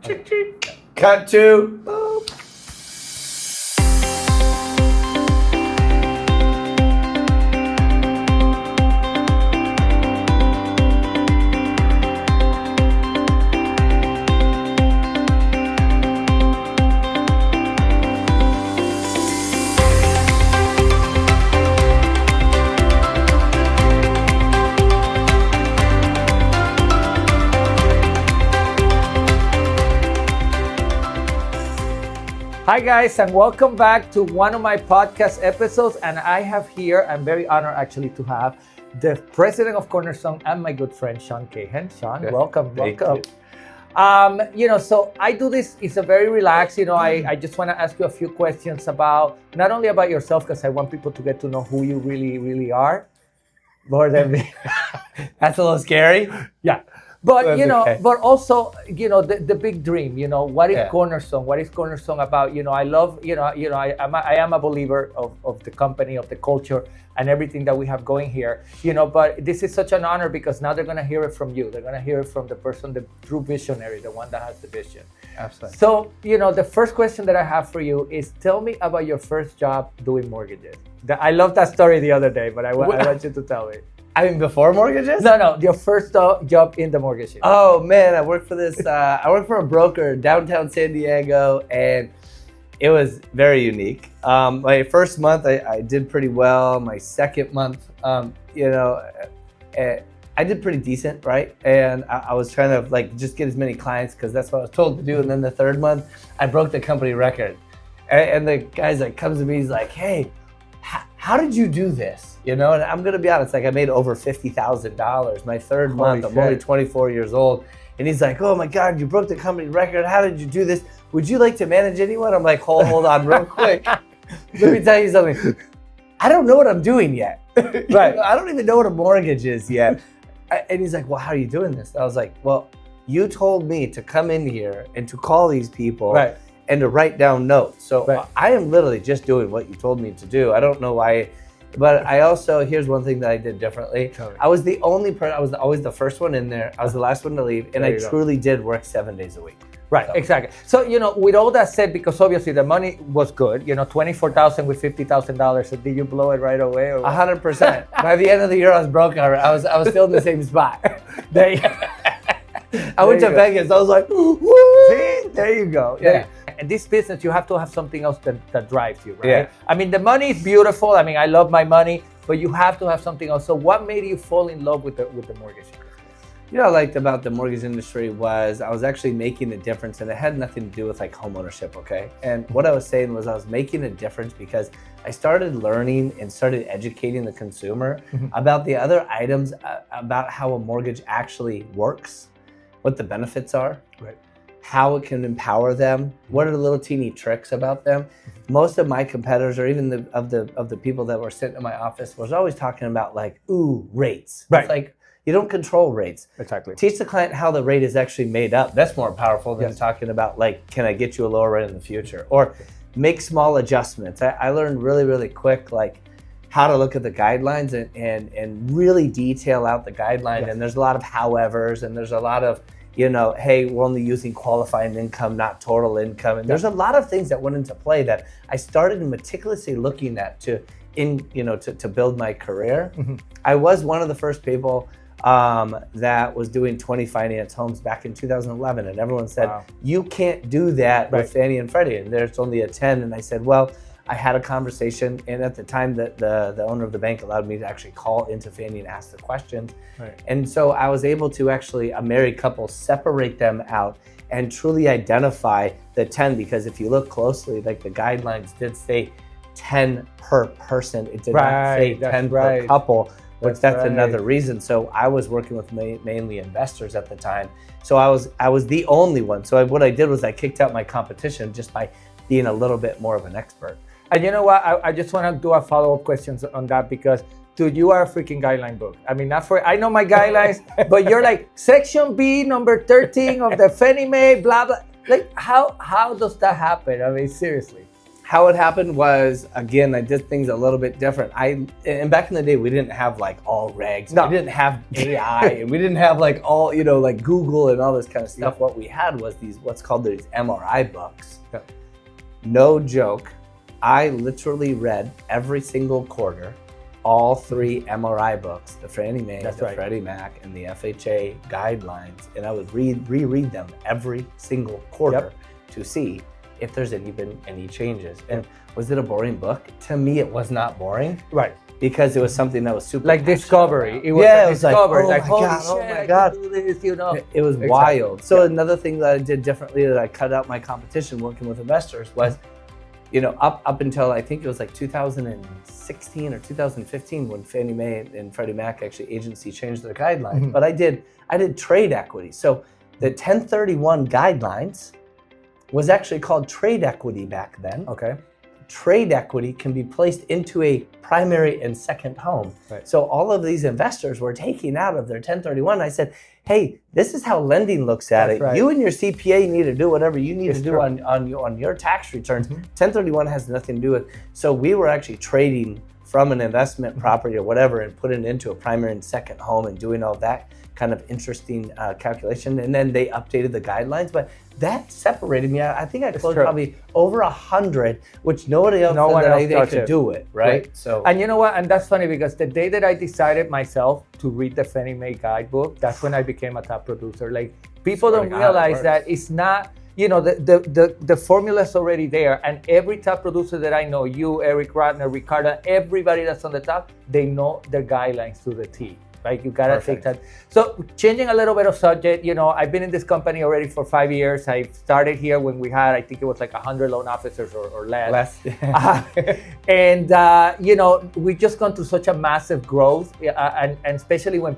Okay. Cut to. Boop. Hi guys, and welcome back to one of my podcast episodes. And I have here, I'm very honored actually to have the president of Cornerstone and my good friend, Cahan. Cahan, welcome. So I do this, it's a very relaxed, I just want to ask you a few questions about, not only about yourself, because I want people to get to know who you really, really are. More than me. That's a little scary. Yeah. But, okay. but also, the big dream, what is Cornerstone? What is Cornerstone about? I love, I am a believer of the company, of the culture and everything that we have going here, but this is such an honor because now they're going to hear it from you. They're going to hear it from the person, the true visionary, the one that has the vision. Absolutely. So, the first question that I have for you is tell me about your first job doing mortgages. I love that story the other day, but I want you to tell me. I mean, before mortgages? No, your first job in the mortgage industry. Oh man, I worked for this. I worked for a broker downtown San Diego, and it was very unique. My first month, I did pretty well. My second month, I did pretty decent, right? And I was trying to just get as many clients because that's what I was told to do. And then the third month, I broke the company record. And the guy's comes to me, he's like, "Hey, how did you do this?" And I'm gonna be honest, I made over $50,000 my third month. I'm only 24 years old. And he's like, "Oh my God, you broke the company record. How did you do this? Would you like to manage anyone?" I'm like, hold on real quick. Let me tell you something. I don't know what I'm doing yet. Right. I don't even know what a mortgage is yet. And he's like, "Well, how are you doing this?" And I was like, "Well, you told me to come in here and to call these people." Right. And to write down notes. So right. I am literally just doing what you told me to do. I don't know why, but I also, here's one thing that I did differently. I was the only person, I was always the first one in there. I was the last one to leave, and I truly did work 7 days a week. Right, exactly. So, with all that said, because obviously the money was good, $24,000 with $50,000. So did you blow it right away? Or 100%. By the end of the year, I was broke. I was still in the same spot. I went to Vegas. I was like, "Woo!" See? There you go. Yeah. In this business, you have to have something else that drives you, right? Yeah. I mean, the money is beautiful. I mean, I love my money, but you have to have something else. So what made you fall in love with the mortgage? What I liked about the mortgage industry was I was actually making a difference, and it had nothing to do with home ownership, okay? And what I was saying was I was making a difference because I started learning and started educating the consumer about the other items about how a mortgage actually works, what the benefits are, right? How it can empower them, what are the little teeny tricks about them. Most of my competitors, or even of the people that were sitting in my office, was always talking about rates. Right. It's you don't control rates. Exactly. Teach the client how the rate is actually made up. That's more powerful than talking about can I get you a lower rate in the future? Or make small adjustments. I learned really, really quick how to look at the guidelines and really detail out the guideline. Yes. And there's a lot of howevers, and there's a lot of, hey, we're only using qualifying income, not total income. And there's a lot of things that went into play that I started meticulously looking at to build my career. Mm-hmm. I was one of the first people that was doing 20 finance homes back in 2011. And everyone said, wow, you can't do that with Fannie and Freddie. And there's only a 10. And I said, well, I had a conversation, and at the time that the owner of the bank allowed me to actually call into Fannie and ask the questions. Right. And so I was able to actually, a married couple, separate them out and truly identify the 10, because if you look closely, the guidelines did say 10 per person. It did not say 10 per couple, which that's another reason. So I was working with mainly investors at the time. So I was the only one. So what I did was I kicked out my competition just by being a little bit more of an expert. And you know what? I just want to do a follow-up questions on that because, dude, you are a freaking guideline book. I mean, I know my guidelines, but you're Section B, number 13 of the Fannie Mae, blah, blah. How does that happen? I mean, seriously. How it happened was, again, I did things a little bit different. And back in the day, we didn't have like all regs. No. We didn't have AI, and we didn't have like all, like Google and all this kind of stuff. What we had was what's called these MRI books. No joke. I literally read every single quarter, all 3 MRI books, the Fannie Mae, Freddie Mac, and the FHA guidelines, and I would reread them every single quarter to see if there's been any changes. And was it a boring book? To me, it was not boring. Right. Because it was something that was super like discovery. It was discovery. Like, oh my God. I can do this, It was wild. So another thing that I did differently, that I cut out my competition working with investors, was, up until I think it was like 2016 or 2015 when Fannie Mae and Freddie Mac actually agency changed their guidelines. But I did trade equity. So the 1031 guidelines was actually called trade equity back then. Okay. Trade equity can be placed into a primary and second home. Right. So all of these investors were taking out of their 1031. I said, hey, this is how lending looks at it. Right. You and your CPA need to do whatever you need to do on your tax returns. 1031 has nothing to do with. So we were actually trading from an investment property or whatever and putting it into a primary and second home and doing all that kind of interesting calculation. And then they updated the guidelines, but that separated me. I think I closed probably over 100, which nobody else said that I could do it, right? So, and you know what? And that's funny because the day that I decided myself to read the Fannie Mae guidebook, that's when I became a top producer. Like, people don't realize that it's not, the formula's already there, and every top producer that I know, you, Eric Ratner, Ricardo, everybody that's on the top, they know their guidelines to the T. Right, you gotta take that. So changing a little bit of subject, I've been in this company already for 5 years. I started here when we had, I think it was like 100 loan officers or less. And we just gone through such a massive growth, and especially when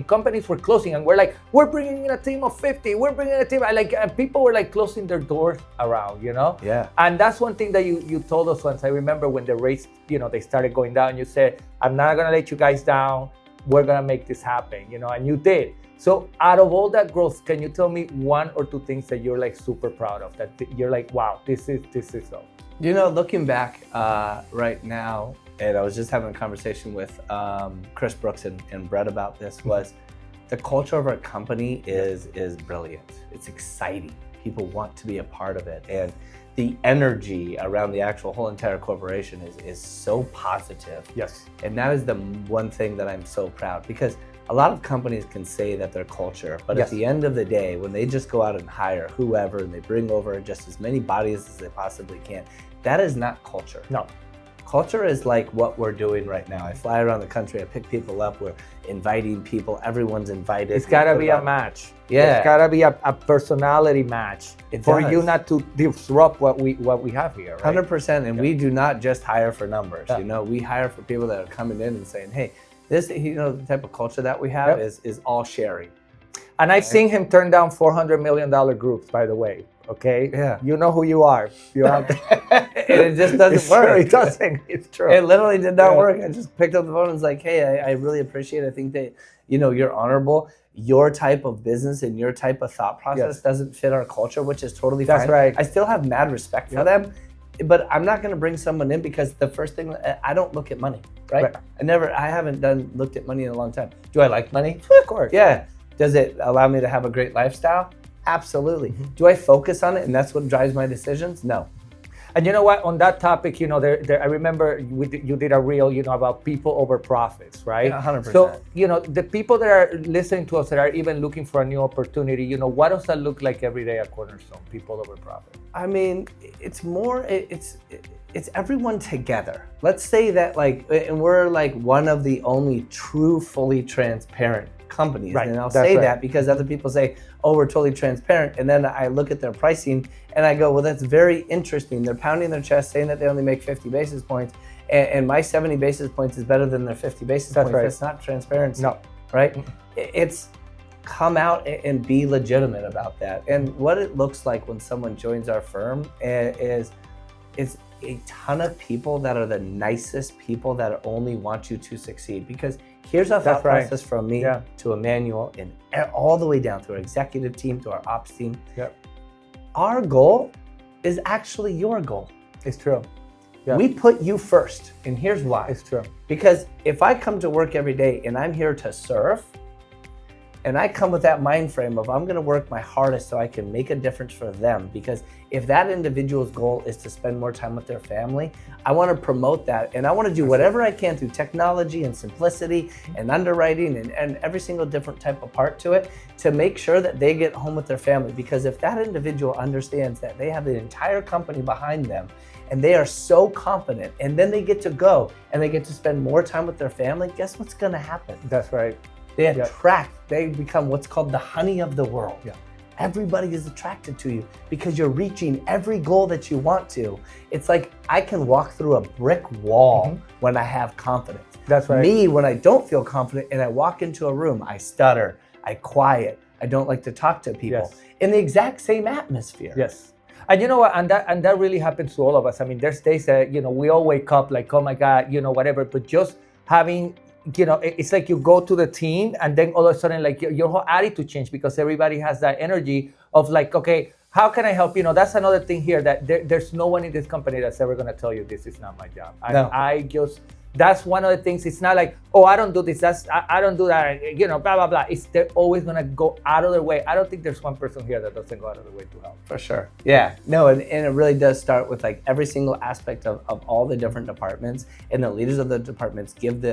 companies were closing, and we're bringing in a team of 50. We're bringing in a team, and people were like closing their doors around, Yeah. And that's one thing that you told us once. I remember when the rates, they started going down. You said, "I'm not gonna let you guys down. We're gonna make this happen," and you did. So out of all that growth, can you tell me 1 or 2 things that you're like super proud of, that you're like, wow, this is so? Looking back right now, and I was just having a conversation with Chris Brooks and Brett about this, was the culture of our company is brilliant. It's exciting. People want to be a part of it. And the energy around the actual whole entire corporation is so positive. Yes. And that is the one thing that I'm so proud, because a lot of companies can say that they're culture, but at the end of the day, when they just go out and hire whoever and they bring over just as many bodies as they possibly can, that is not culture. No. Culture is like what we're doing right now. I fly around the country, I pick people up, we're inviting people, everyone's invited. It's gotta be a match. Yeah. It's gotta be a personality match for you not to disrupt what we have here, right? 100%, and we do not just hire for numbers. We hire for people that are coming in and saying, hey, this, the type of culture that we have is all sharing. And I've seen him turn down $400 million groups, by the way. Okay. Yeah. You know who you are. You're out there. And it just doesn't work. True. It doesn't. It's true. It literally did not work. I just picked up the phone and was like, hey, I really appreciate it. I think that, you're honorable. Your type of business and your type of thought process doesn't fit our culture, which is totally fine. That's right. I still have mad respect for them, but I'm not going to bring someone in because the first thing, I don't look at money, right? I haven't looked at money in a long time. Do I like money? Of course. Yeah. Does it allow me to have a great lifestyle? Absolutely. Do I focus on it and that's what drives my decisions? No. And you know what? On that topic, I remember you did a reel, about people over profits, right? Yeah, 100%. So, the people that are listening to us that are even looking for a new opportunity, what does that look like every day at Cornerstone? People over profit. I mean, it's more, it's everyone together. Let's say that and we're like one of the only true, fully transparent companies. Right. And I'll say that because other people say, oh, we're totally transparent. And then I look at their pricing and I go, well, that's very interesting. They're pounding their chest saying that they only make 50 basis points. And my 70 basis points is better than their 50 basis points. Right. That's not transparency. No. Right? It's come out and be legitimate about that. And what it looks like when someone joins our firm is a ton of people that are the nicest people that only want you to succeed. Because here's a thought process from me to Emmanuel and all the way down to our executive team, to our ops team. Yep. Our goal is actually your goal. It's true. Yeah. We put you first, and here's why. It's true. Because if I come to work every day and I'm here to serve, and I come with that mind frame of I'm gonna work my hardest so I can make a difference for them, because if that individual's goal is to spend more time with their family, I wanna promote that, and I wanna do whatever I can through technology and simplicity and underwriting and every single different type of part to it to make sure that they get home with their family. Because if that individual understands that they have the entire company behind them and they are so confident, and then they get to go and they get to spend more time with their family, guess what's gonna happen? That's right. They attract, they become what's called the honey of the world. Yeah. Everybody is attracted to you because you're reaching every goal that you want to. It's like I can walk through a brick wall when I have confidence. That's right. Me, when I don't feel confident and I walk into a room, I stutter, I quiet, I don't like to talk to people in the exact same atmosphere. Yes. And you know what, and that really happens to all of us. I mean, there's days that, we all wake up like, oh my God, whatever, but just having, it's like you go to the team and then all of a sudden like your whole attitude changes because everybody has that energy of like, okay, how can I help? That's another thing here that there's no one in this company that's ever going to tell you this is not my job. That's one of the things. It's not like, oh, I don't do this. I don't do that. Blah, blah, blah. They're always going to go out of their way. I don't think there's one person here that doesn't go out of their way to help. For sure. Yeah. No, and it really does start with like every single aspect of all the different departments, and the leaders of the departments give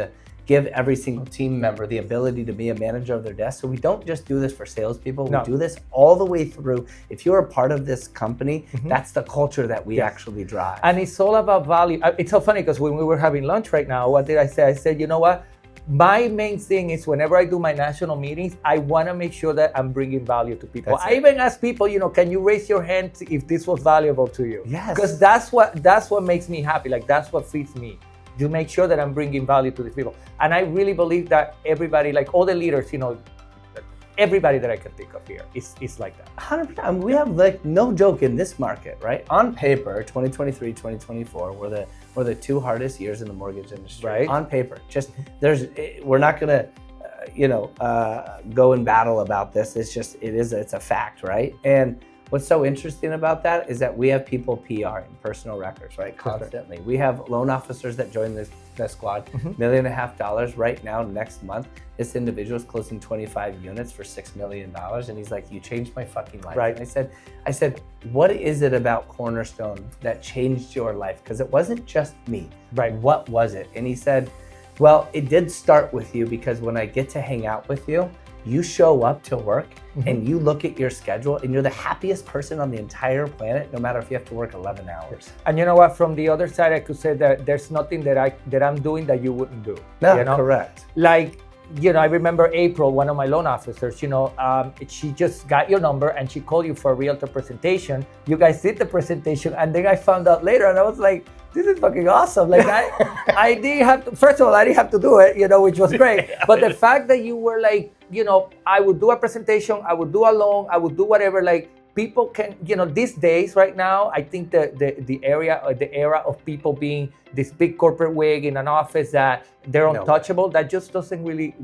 every single team member the ability to be a manager of their desk. So we don't just do this for salespeople. We do this all the way through. If you're a part of this company, that's the culture that we actually drive. And it's all about value. It's so funny because when we were having lunch right now, what did I say? I said, you know what? My main thing is whenever I do my national meetings, I want to make sure that I'm bringing value to people. I even ask people, can you raise your hand if this was valuable to you? Yes. Because that's what makes me happy. Like that's what feeds me. To make sure that I'm bringing value to these people. And I really believe that everybody, like all the leaders, everybody that I can think of here is like that. 100%. We have like no joke in this market, right? On paper, 2023, 2024 were the two hardest years in the mortgage industry. Right. On paper, we're not gonna, go in battle about this. It's a fact, right? And what's so interesting about that is that we have people PRing personal records, right? Constantly. We have loan officers that join this squad, $1.5 million right now, next month. This individual is closing 25 units for $6 million. And he's like, you changed my fucking life. Right. And I said, what is it about Cornerstone that changed your life? Because it wasn't just me. Right. What was it? And he said, well, it did start with you because when I get to hang out with you, you show up to work and you look at your schedule and you're the happiest person on the entire planet, no matter if you have to work 11 hours. And you know what? From the other side, I could say that there's nothing that I'm doing that you wouldn't do. No, correct. Like, I remember April, one of my loan officers, she just got your number and she called you for a realtor presentation. You guys did the presentation and then I found out later and I was like, this is fucking awesome. Like I didn't have to, first of all, I didn't have to do it, which was great. But the fact that you were like, I would do a presentation, I would do a loan, I would do whatever, like people can, these days right now, I think the era of people being this big corporate wig in an office that they're untouchable, that just doesn't really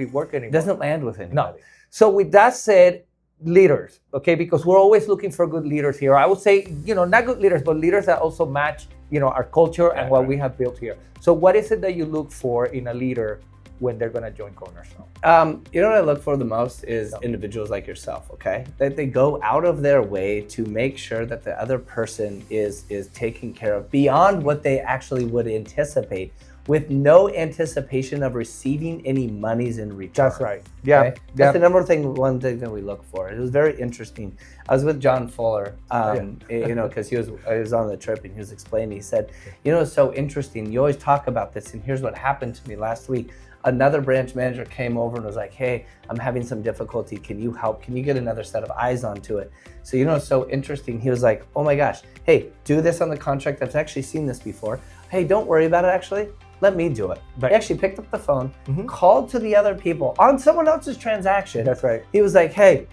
work anymore. It doesn't land with anybody. No. So with that said, leaders, okay, because we're always looking for good leaders here. I would say, not good leaders, but leaders that also match, our culture and what we have built here. So what is it that you look for in a leader when they're going to join Cornerstone? What I look for the most is individuals like yourself, okay? That they go out of their way to make sure that the other person is taken care of beyond what they actually would anticipate, with no anticipation of receiving any monies in return. That's right. Yeah. Okay? That's the one thing that we look for. It was very interesting. I was with John Fuller, because he was on the trip and he was explaining. He said, it's so interesting. You always talk about this, and here's what happened to me last week. Another branch manager came over and was like, hey, I'm having some difficulty. Can you help? Can you get another set of eyes onto it? So, it's so interesting. He was like, oh my gosh, hey, do this on the contract. I've actually seen this before. Hey, don't worry about it, actually. Let me do it. Right. He actually picked up the phone, called to the other people on someone else's transaction. That's right. He was like, hey,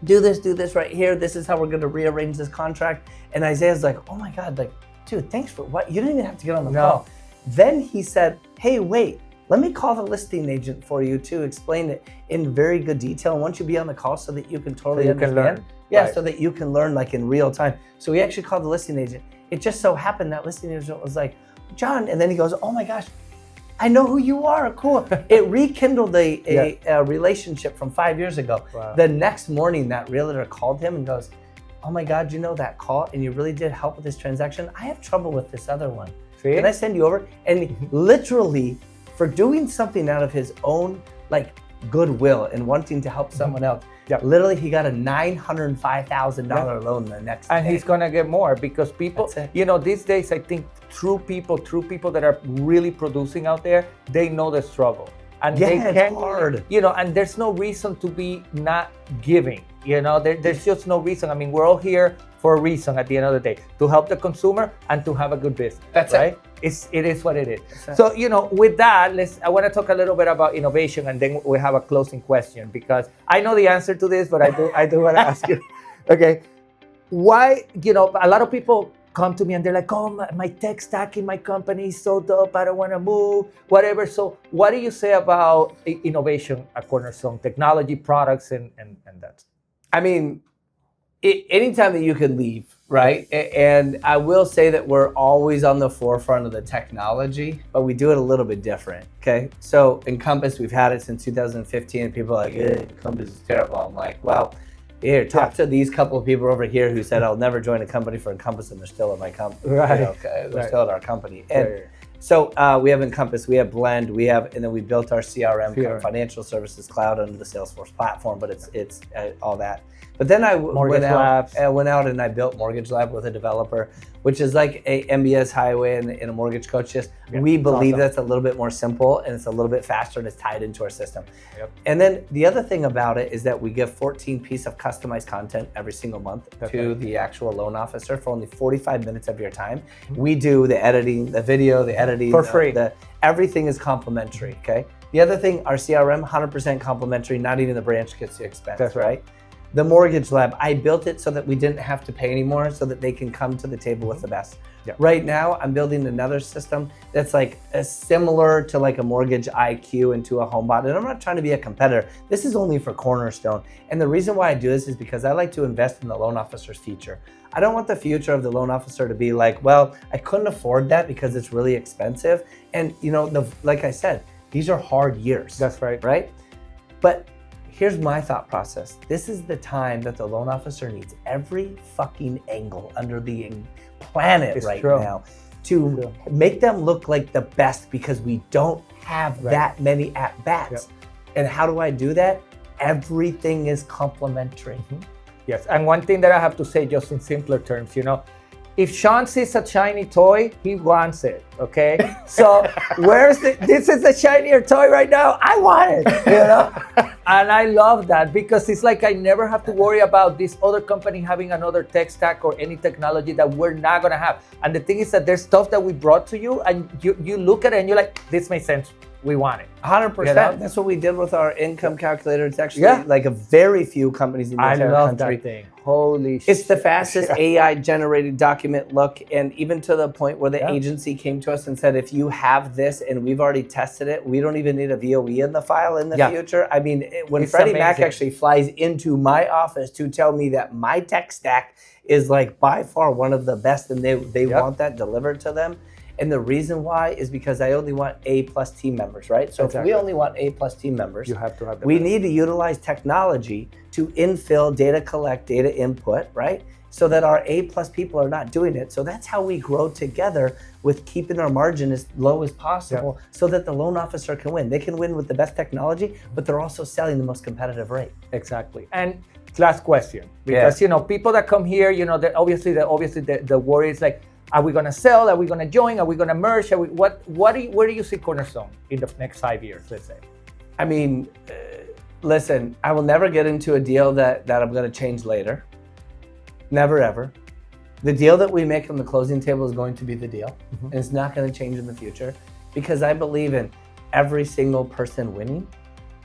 do this right here. This is how we're going to rearrange this contract. And Isaiah's like, oh my God, like, dude, thanks for what? You didn't even have to get on the phone. Then he said, hey, wait, let me call the listing agent for you to explain it in very good detail. And once you be on the call so that you can totally understand. Can learn. Yeah, right. So that you can learn like in real time. So he actually called the listing agent it just so happened that listing agent was like, John, and then he goes, oh my gosh, I know who you are, cool. It rekindled a relationship from 5 years ago. Wow. The next morning, that realtor called him and goes, oh my God, you know that call and you really did help with this transaction? I have trouble with this other one. See? Can I send you over? And literally, for doing something out of his own like goodwill and wanting to help someone else, literally he got a $905,000 loan the next day. And he's gonna get more because people, you know, these days I think true people that are really producing out there, they know the struggle. And they it's hard. You know, and there's no reason to be not giving. You know, there's just no reason. I mean, we're all here for a reason at the end of the day, to help the consumer and to have a good business. That's right. It is what it is. So, you know, with that, I want to talk a little bit about innovation, and then we have a closing question because I know the answer to this, but I do want to ask you. Okay, why? You know, a lot of people come to me and they're like, oh, my tech stack in my company is so dope, I don't want to move, whatever. So what do you say about innovation at Cornerstone, technology, products, and that? I mean, anytime that you can leave, right? And I will say that we're always on the forefront of the technology, but we do it a little bit different, okay? So Encompass, we've had it since 2015, and people are like, Encompass is terrible. I'm like, well, here, talk to these couple of people over here who said, I'll never join a company for Encompass, and they're still at my company. Right. You know, okay? They're still at our company. And so we have Encompass, we have Blend, and then we built our CRM, kind of financial services cloud under the Salesforce platform, but it's all that. But then I went out and I built Mortgage Lab with a developer, which is like a MBS highway and a mortgage coach. We believe that's a little bit more simple and it's a little bit faster and it's tied into our system. And then the other thing about it is that we give 14 pieces of customized content every single month to the actual loan officer for only 45 minutes of your time. We do the editing, the video, the editing. For free. Everything is complimentary, okay? The other thing, our CRM, 100% complimentary, not even the branch gets the expense, that's right? The Mortgage Lab, I built it so that we didn't have to pay anymore so that they can come to the table with the best. Right now, I'm building another system that's like similar to like a Mortgage IQ and to a HomeBot. And I'm not trying to be a competitor. This is only for Cornerstone. And the reason why I do this is because I like to invest in the loan officer's future. I don't want the future of the loan officer to be like, well, I couldn't afford that because it's really expensive. And you know, like I said, these are hard years. That's right. Right? But here's my thought process. This is the time that the loan officer needs every fucking angle under the planet now to make them look like the best because we don't have that many at-bats. And how do I do that? Everything is complimentary. Yes, and one thing that I have to say just in simpler terms, you know, if Sean sees a shiny toy, he wants it, okay? So this is a shinier toy right now, I want it, you know? And I love that because it's like I never have to worry about this other company having another tech stack or any technology that we're not gonna have. And the thing is that there's stuff that we brought to you and you look at it and you're like, this makes sense, we want it. 100%. You know? That's what we did with our income calculator. It's actually like a very few companies in the entire country. I love that thing. Holy shit. It's the fastest AI generated document look, and even to the point where the agency came to us and said, if you have this and we've already tested it, we don't even need a VOE in the file in the future. I mean, when Freddie Mac actually flies into my office to tell me that my tech stack is like by far one of the best and they want that delivered to them. And the reason why is because I only want A+ team members, right? So if we only want A+ team members, you have to have we need to utilize technology to infill, data collect, data input, right? So that our A+ people are not doing it. So that's how we grow together with keeping our margin as low as possible so that the loan officer can win. They can win with the best technology, but they're also selling the most competitive rate. Exactly. And last question, because you know, people that come here, you know, obviously the worry is like, are we going to sell? Are we going to join? Are we going to merge? Where do you see Cornerstone in the next 5 years, let's say? I mean, listen, I will never get into a deal that I'm going to change later. Never, ever. The deal that we make on the closing table is going to be the deal. And it's not going to change in the future because I believe in every single person winning.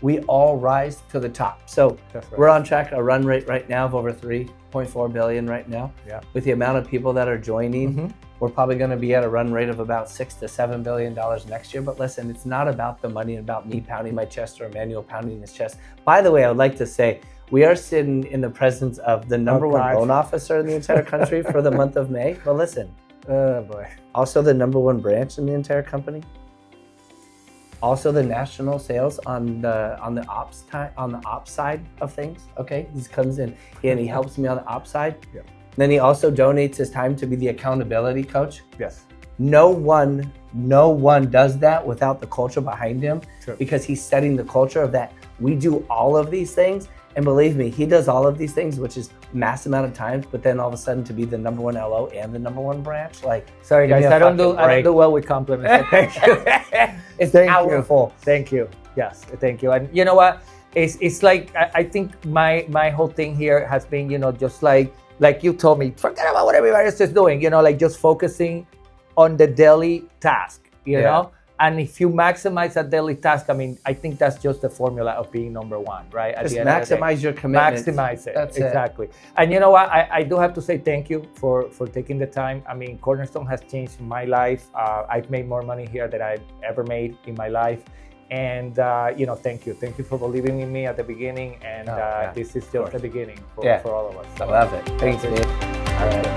We all rise to the top. So we're on track, a run rate right now of over 3.4 billion right now. With the amount of people that are joining, we're probably going to be at a run rate of about $6 to $7 billion next year. But listen, it's not about the money, about me pounding my chest or Emmanuel pounding his chest. By the way, I would like to say, we are sitting in the presence of the number one loan officer in the entire country for the month of May. But listen, Oh boy. Also the number one branch in the entire company. Also the national sales on the ops side of things. Okay, he comes in and he helps me on the ops side. Yeah. Then he also donates his time to be the accountability coach. Yes. No one does that without the culture behind him. True. Because he's setting the culture of that. We do all of these things, and believe me, he does all of these things, which is mass amount of times. But then all of a sudden, to be the number one LO and the number one branch, like, sorry guys, I don't break. do well with compliments. Thank you. It's Thank powerful. you. Thank you. Yes, thank you. And you know what? It's like I think my whole thing here has been, just like you told me, forget about what everybody else is doing. Like just focusing on the daily task. You know. And if you maximize that daily task, I mean, I think that's just the formula of being number one, right? Just maximize your commitment. Maximize it. That's exactly. And you know what? I do have to say thank you for taking the time. I mean, Cornerstone has changed my life. I've made more money here than I've ever made in my life. And, thank you. Thank you for believing in me at the beginning. And this is just the beginning for all of us. I love it. Thanks, man. All right.